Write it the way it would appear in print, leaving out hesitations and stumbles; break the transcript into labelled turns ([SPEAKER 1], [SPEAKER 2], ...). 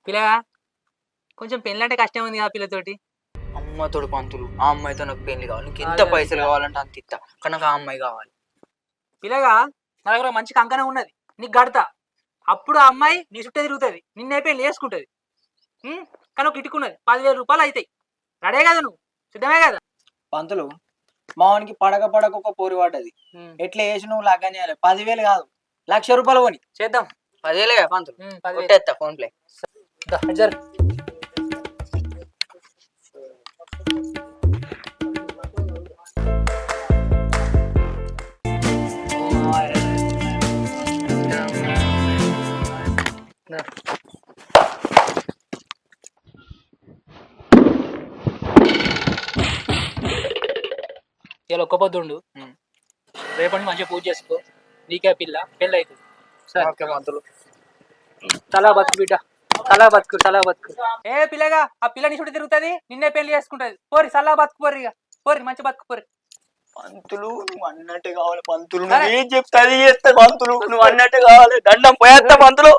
[SPEAKER 1] పిల్లగా కొంచెం పెళ్ళంటే కష్టం ఉంది ఆ పిల్లతోటి.
[SPEAKER 2] అమ్మతోడు పంతులు ఆ అమ్మాయితో నాకు పెళ్లి కావాలి, నీకు ఎంత పైసలు కావాలంటే అంత ఇస్తా, కానీ నాకు ఆ అమ్మాయి కావాలి.
[SPEAKER 1] పిల్లగా నా దగ్గర మంచి కంకణం ఉన్నది, నీకు గడతా. అప్పుడు ఆ అమ్మాయి నీ చుట్టే తిరుగుతుంది, నిన్నే పెళ్ళి వేసుకుంటుంది. కానీ ఒక ఇటుకున్నది, 10,000 రూపాయలు అవుతాయి. రెడే కదా నువ్వు, సిద్ధమే కదా?
[SPEAKER 3] పంతులు మావానికి పడక పడక ఒక పోరు పడ్డది. ఎట్లా వేసి నువ్వు లగ్గని 10,000 కాదు, 1,00,000 రూపాయలు కొని
[SPEAKER 1] చేద్దాం.
[SPEAKER 2] 10,000 పంతులు
[SPEAKER 1] 10,000.
[SPEAKER 2] కొట్టేస్తా ఫోన్ ప్లే.
[SPEAKER 1] జర్ ఇలా ఒక్క పొద్దుండు, రేపటి మంచిగా పూజ చేసుకో, నీకే పిల్ల పెళ్ళి అవుతుంది. సరే
[SPEAKER 2] ఓకే పంతులు.
[SPEAKER 1] తలా బతుకు బిడ్డ, తలా బతుకు, తలా బతుకు. ఏ పిల్లగా ఆ పిల్ల నీ చుట్టూ తిరుగుతుంది, నిన్నే పెళ్లి చేసుకుంటది. పోరి సల్లా బతుకు, పోరి ఇక పోరి, మంచి బతుకు పోరి.
[SPEAKER 3] పంతులు నువ్వు అన్నట్టు కావాలి పంతులు, నువ్వు ఏం చెప్తా అది చేస్తా పంతులు, నువ్వు అన్నట్టు కావాలి, దండం పోయేస్తా పంతులు.